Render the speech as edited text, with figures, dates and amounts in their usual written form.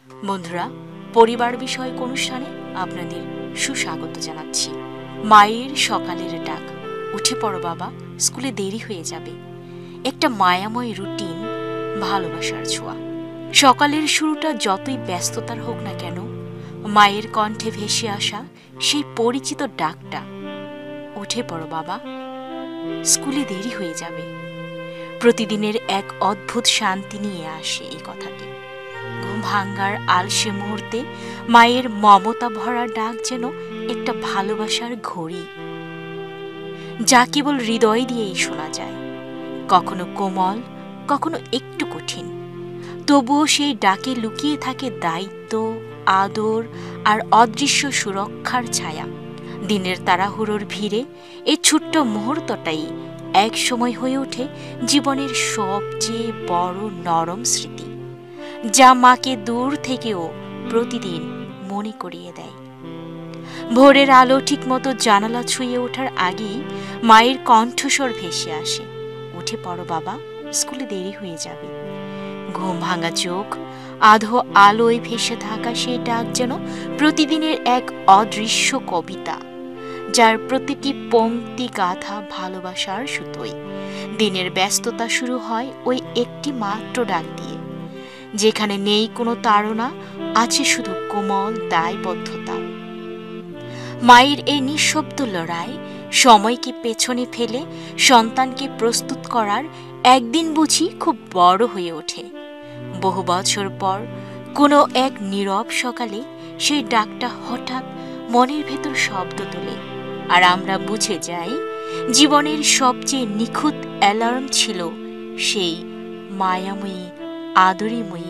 বন্ধুরা, পরিবার বিষয়ক অনুষ্ঠানে আপনাদের সুস্বাগত জানাচ্ছি। মায়ের সকালের ডাক, উঠে পড়ো বাবা, স্কুলে দেরি হয়ে যাবে। একটা মায়াময় রুটিন, ভালোবাসার ছোঁয়া। সকালের শুরুটা যতই ব্যস্ততার হোক না কেন, মায়ের কণ্ঠে ভেসে আসা সেই পরিচিত ডাকটা, উঠে পড়ো বাবা, স্কুলে দেরি হয়ে যাবে, প্রতিদিনের এক অদ্ভুত শান্তি নিয়ে আসে এই কথাটি। ঘুম ভাঙ্গার আলসে মুহূর্তে মায়ের মমতা ভরা ডাক যেন একটা ভালোবাসার ঘড়ি, যা কেবল হৃদয় দিয়েই শোনা যায়। কখনো কোমল, কখনো একটু কঠিন, তবুও সেই ডাকে লুকিয়ে থাকে দায়িত্ব, আদর আর অদৃশ্য সুরক্ষার ছায়া। দিনের তাড়াহুড়োর ভিড়ে এই ছোট্ট মুহূর্তটাই এক সময় হয়ে ওঠে জীবনের সবচেয়ে বড় নরম স্মৃতি, যা মাকে দূর থেকেও প্রতিদিন মনে করিয়ে দেয়। ভোরের আলো ঠিকমতো জানালা ছুঁয়ে ওঠার আগেই মায়ের কণ্ঠস্বর ভেসে আসে, উঠে পড়ো বাবা, স্কুলে দেরি হয়ে যাবে। ঘুম ভাঙা চোখ, আধো আলোয় ভেসে থাকা সেই ডাক যেন প্রতিদিনের এক অদৃশ্য কবিতা, যার প্রতিটি পংক্তি গাথা ভালোবাসার সুতোয়। দিনের ব্যস্ততা শুরু হয় ওই একটি মাত্র ডাক দিয়ে, যেখানে নেই কোনো তাড়না, আছে শুধু কোমল দায়বদ্ধতা। মায়ের এই নিঃশব্দ লড়াই, সময়কে পেছনে ফেলে সন্তানকে প্রস্তুত করার, একদিন বুঝি খুব বড় হয়ে ওঠে। বহু বছর পর কোনো এক নীরব সকালে সেই ডাকটা হঠাৎ মনের ভেতর শব্দ তোলে, আর আমরা বুঝে যাই জীবনের সবচেয়ে নিখুঁত অ্যালার্ম ছিল সেই মায়াময়ী, আদরিময়ী